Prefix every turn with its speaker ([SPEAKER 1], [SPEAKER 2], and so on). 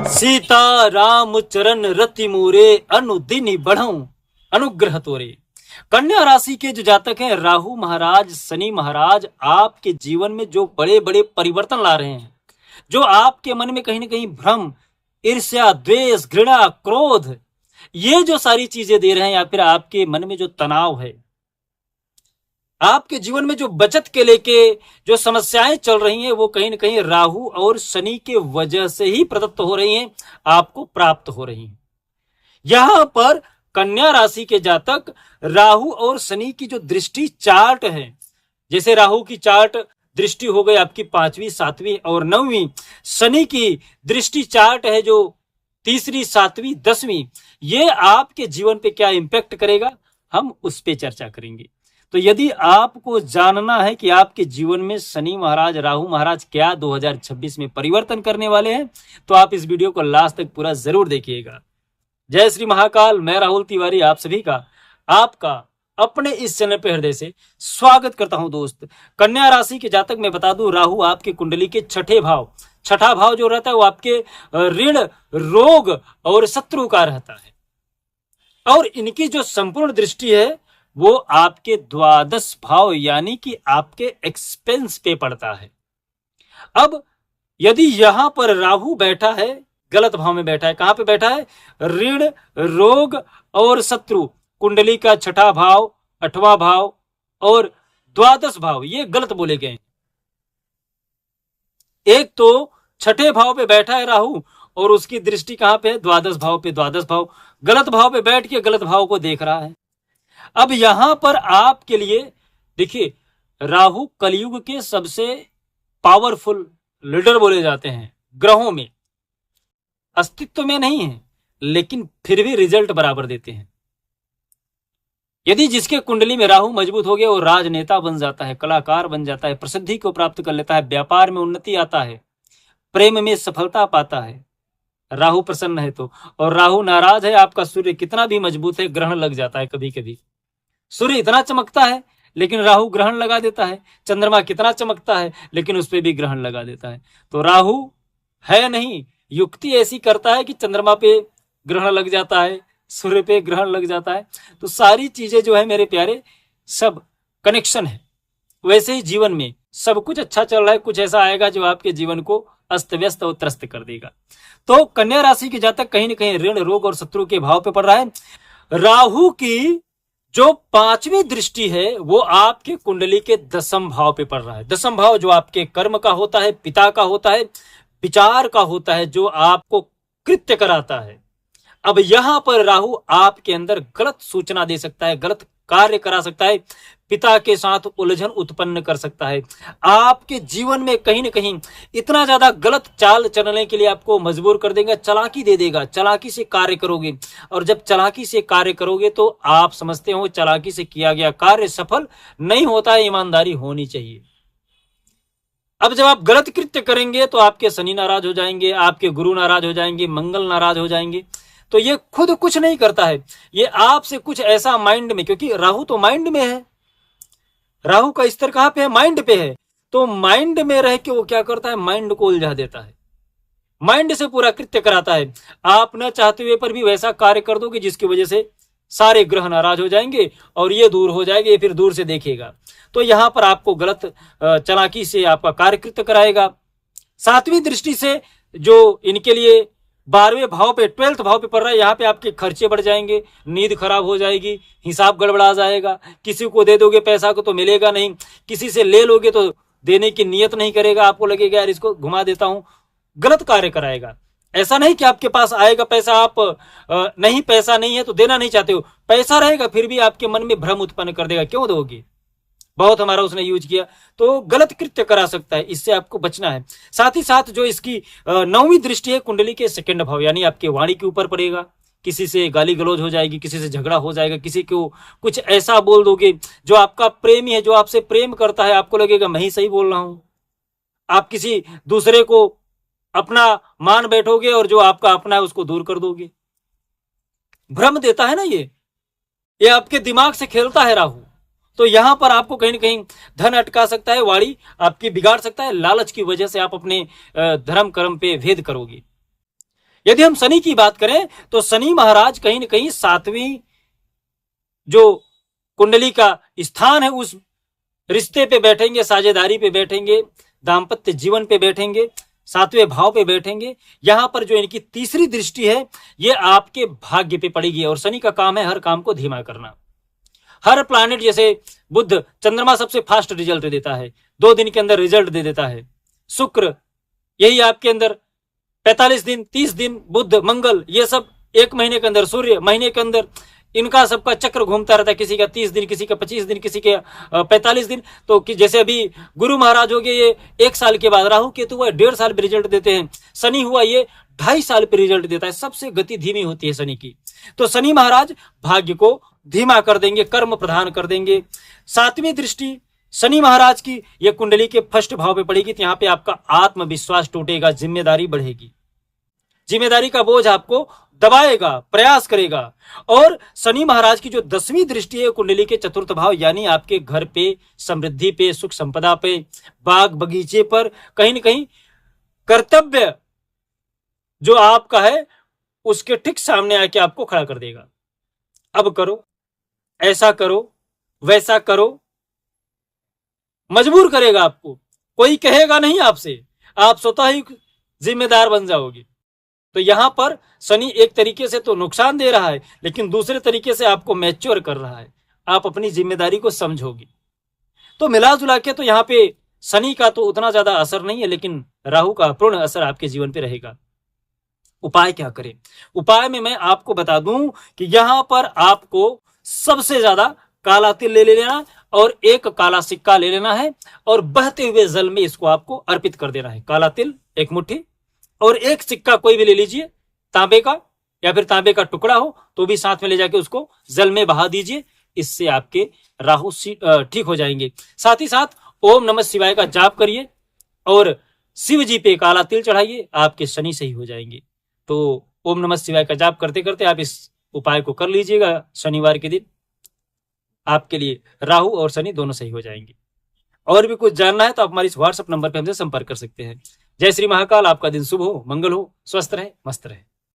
[SPEAKER 1] सीता राम चरण रति मोरे अनुदिन बढ़ऊं अनुग्रह तोरे। कन्या राशि के जो जातक हैं, राहु महाराज, शनि महाराज आपके जीवन में जो बड़े बड़े परिवर्तन ला रहे हैं, जो आपके मन में कहीं ना कहीं भ्रम, ईर्ष्या, द्वेष, घृणा, क्रोध, ये जो सारी चीजें दे रहे हैं, या फिर आपके मन में जो तनाव है, आपके जीवन में जो बचत के लेके जो समस्याएं चल रही हैं, वो कहीं ना कहीं राहु और शनि के वजह से ही प्रदत्त हो रही हैं, आपको प्राप्त हो रही हैं। यहां पर कन्या राशि के जातक, राहु और शनि की जो दृष्टि चार्ट है, जैसे राहु की चार्ट दृष्टि हो गई आपकी 5वीं, 7वीं और 9वीं, शनि की दृष्टि चार्ट है जो 3री, 7वीं, 10वीं, ये आपके जीवन पे क्या इंपैक्ट करेगा, हम उस पे चर्चा करेंगे। तो यदि आपको जानना है कि आपके जीवन में शनि महाराज, राहु महाराज क्या 2026 में परिवर्तन करने वाले हैं, तो आप इस वीडियो को लास्ट तक पूरा जरूर देखिएगा। जय श्री महाकाल। मैं राहुल तिवारी आप सभी का, आपका अपने इस चैनल पे हृदय से स्वागत करता हूं। दोस्त, कन्या राशि के जातक मैं बता दूं, राहु आपके कुंडली के छठा भाव जो रहता है वो आपके ऋण, रोग और शत्रु का रहता है, और इनकी जो संपूर्ण दृष्टि है वो आपके द्वादश भाव यानी कि आपके एक्सपेंस पे पड़ता है। अब यदि यहां पर राहु बैठा है, गलत भाव में बैठा है, कहां पे बैठा है, ऋण, रोग और शत्रु, कुंडली का छठा भाव, 8वां भाव और द्वादश भाव, ये गलत बोले गए। एक तो छठे भाव पे बैठा है राहु और उसकी दृष्टि कहां पे है, द्वादश भाव पे। द्वादश भाव गलत भाव पे बैठ के गलत भाव को देख रहा है। अब यहां पर आपके लिए देखिए, राहु कलयुग के सबसे पावरफुल लीडर बोले जाते हैं ग्रहों में, अस्तित्व में नहीं है लेकिन फिर भी रिजल्ट बराबर देते हैं। यदि जिसके कुंडली में राहु मजबूत हो गया, वो राजनेता बन जाता है, कलाकार बन जाता है, प्रसिद्धि को प्राप्त कर लेता है, व्यापार में उन्नति आता है, प्रेम में सफलता पाता है, राहु प्रसन्न है तो। और राहु नाराज है, आपका सूर्य कितना भी मजबूत है, ग्रहण लग जाता है। कभी कभी सूर्य इतना चमकता है लेकिन राहु ग्रहण लगा देता है, चंद्रमा कितना चमकता है लेकिन उस पर भी ग्रहण लगा देता है। तो राहु है नहीं, युक्ति ऐसी करता है कि चंद्रमा पे ग्रहण लग जाता है, सूर्य पे ग्रहण लग जाता है। तो सारी चीजें जो है मेरे प्यारे, सब कनेक्शन है। वैसे ही जीवन में सब कुछ अच्छा चल रहा है, कुछ ऐसा आएगा जो आपके जीवन को अस्त व्यस्त और त्रस्त कर देगा। तो कन्या राशि के जातक कहीं ना कहीं ऋण, रोग और शत्रु के भाव पे पड़ रहा है। राहु की जो 5वीं दृष्टि है वो आपके कुंडली के 10म भाव पे पड़ रहा है। 10म भाव जो आपके कर्म का होता है, पिता का होता है, विचार का होता है, जो आपको कृत्य कराता है। अब यहां पर राहु आपके अंदर गलत सूचना दे सकता है, गलत कार्य करा सकता है, पिता के साथ उलझन उत्पन्न कर सकता है। आपके जीवन में कहीं ना कहीं इतना ज्यादा गलत चाल चलने के लिए आपको मजबूर कर देगा, चालाकी दे देगा, चालाकी से कार्य करोगे। और जब चालाकी से कार्य करोगे तो आप समझते हो चालाकी से किया गया कार्य सफल नहीं होता है, ईमानदारी होनी चाहिए। अब जब आप गलत कृत्य करेंगे तो आपके शनि नाराज हो जाएंगे, आपके गुरु नाराज हो जाएंगे, मंगल नाराज हो जाएंगे। तो ये खुद कुछ नहीं करता है, ये आपसे कुछ ऐसा माइंड में, क्योंकि राहु तो माइंड में है, राहु का स्तर कहां पे है, माइंड पे है। तो माइंड में रह के वो क्या करता है, माइंड को उलझा देता है, माइंड से पूरा कृत्य कराता है। आप न चाहते हुए पर भी वैसा कार्य कर दोगे जिसकी वजह से सारे ग्रह नाराज हो जाएंगे और ये दूर हो जाएंगे, ये फिर दूर से देखेगा। तो यहां पर आपको गलत चालाकी से आपका कार्य कृत्य कराएगा। 7वीं दृष्टि से जो इनके लिए 12वें भाव पे, 12th भाव पे पड़ रहा है, यहाँ पे आपके खर्चे बढ़ जाएंगे, नींद खराब हो जाएगी, हिसाब गड़बड़ा जाएगा, किसी को दे दोगे पैसा को तो मिलेगा नहीं, किसी से ले लोगे तो देने की नियत नहीं करेगा, आपको लगेगा यार इसको घुमा देता हूं, गलत कार्य कराएगा। ऐसा नहीं कि आपके पास आएगा पैसा, आप नहीं, पैसा नहीं है तो देना नहीं चाहते हो, पैसा रहेगा फिर भी आपके मन में भ्रम उत्पन्न कर देगा, क्यों दोगे, बहुत हमारा उसने यूज किया। तो गलत कृत्य करा सकता है, इससे आपको बचना है। साथ ही साथ जो इसकी 9वीं दृष्टि है कुंडली के 2nd भाव यानी आपके वाणी के ऊपर पड़ेगा, किसी से गाली गलौज हो जाएगी, किसी से झगड़ा हो जाएगा, किसी को कुछ ऐसा बोल दोगे, जो आपका प्रेमी है, जो आपसे प्रेम करता है, आपको लगेगा मैं ही सही बोल रहा हूं। आप किसी दूसरे को अपना मान बैठोगे और जो आपका अपना है उसको दूर कर दोगे। भ्रम देता है ना ये आपके दिमाग से खेलता है राहु। तो यहां पर आपको कहीं ना कहीं धन अटका सकता है, वाणी आपकी बिगाड़ सकता है, लालच की वजह से आप अपने धर्म कर्म पे भेद करोगे। यदि हम शनि की बात करें तो शनि महाराज कहीं ना कहीं 7वीं जो कुंडली का स्थान है उस रिश्ते पे बैठेंगे, साझेदारी पे बैठेंगे, दाम्पत्य जीवन पे बैठेंगे, 7वें भाव पे बैठेंगे। यहां पर जो इनकी तीसरी दृष्टि है ये आपके भाग्य पे पड़ेगी। और शनि का काम है हर काम को धीमा करना। हर प्लैनेट जैसे बुध, चंद्रमा सबसे फास्ट रिजल्ट देता है, 2 दिन के अंदर रिजल्ट दे देता है। शुक्र यही आपके अंदर 45 दिन, 30 दिन, बुध, मंगल ये सब 1 महीने के अंदर, सूर्य महीने के अंदर, इनका सबका चक्र घूमता रहता है। किसी का 30 दिन, किसी का 25 दिन, किसी के 45 दिन। तो जैसे अभी गुरु महाराज हो गए ये 1 साल के बाद, राहु केतु हुआ 1.5 साल पे रिजल्ट देते हैं, शनि हुआ ये 2.5 साल पे रिजल्ट देता है। सबसे गति धीमी होती है शनि की। तो शनि महाराज भाग्य को धीमा कर देंगे, कर्म प्रदान कर देंगे। 7वीं दृष्टि शनि महाराज की यह कुंडली के फर्स्ट भाव पे पड़ेगी तो यहां पे आपका आत्मविश्वास टूटेगा, जिम्मेदारी बढ़ेगी, जिम्मेदारी का बोझ आपको दबाएगा, प्रयास करेगा। और शनि महाराज की जो 10वीं दृष्टि है कुंडली के 4th भाव यानी आपके घर पे, समृद्धि पे, सुख संपदा पे, बाग बगीचे पर, कहीं ना कहीं कर्तव्य जो आपका है उसके ठीक सामने आके आपको खड़ा कर देगा। अब करो, ऐसा करो, वैसा करो, मजबूर करेगा आपको। कोई कहेगा नहीं आपसे, आप स्वतः ही जिम्मेदार बन जाओगे। तो यहां पर शनि एक तरीके से तो नुकसान दे रहा है लेकिन दूसरे तरीके से आपको मैच्योर कर रहा है, आप अपनी जिम्मेदारी को समझोगे। तो मिला जुला के तो यहां पे शनि का तो उतना ज्यादा असर नहीं है लेकिन राहु का पूर्ण असर आपके जीवन पे रहेगा। उपाय क्या करें? उपाय में मैं आपको बता दूं कि यहां पर आपको सबसे ज्यादा काला तिल ले लेना और एक काला सिक्का ले लेना है और बहते हुए जल में इसको आपको अर्पित कर देना है। काला तिल 1 मुट्ठी और एक सिक्का कोई भी ले लीजिए, तांबे का या फिर तांबे का टुकड़ा हो तो भी साथ में ले जाके उसको जल में बहा दीजिए। इससे आपके राहु ठीक हो जाएंगे। साथ ही साथ ओम नमः शिवाय का जाप करिए और शिव जी पे काला तिल चढ़ाइए, आपके शनि सही हो जाएंगे। तो ओम नमः शिवाय का जाप करते करते आप इस उपाय को कर लीजिएगा। शनिवार के दिन आपके लिए राहु और शनि दोनों सही हो जाएंगे। और भी कुछ जानना है तो आप हमारे इस व्हाट्सएप नंबर पर हमसे संपर्क कर सकते हैं। जय श्री महाकाल। आपका दिन शुभ हो, मंगल हो, स्वस्थ रहे, मस्त रहे।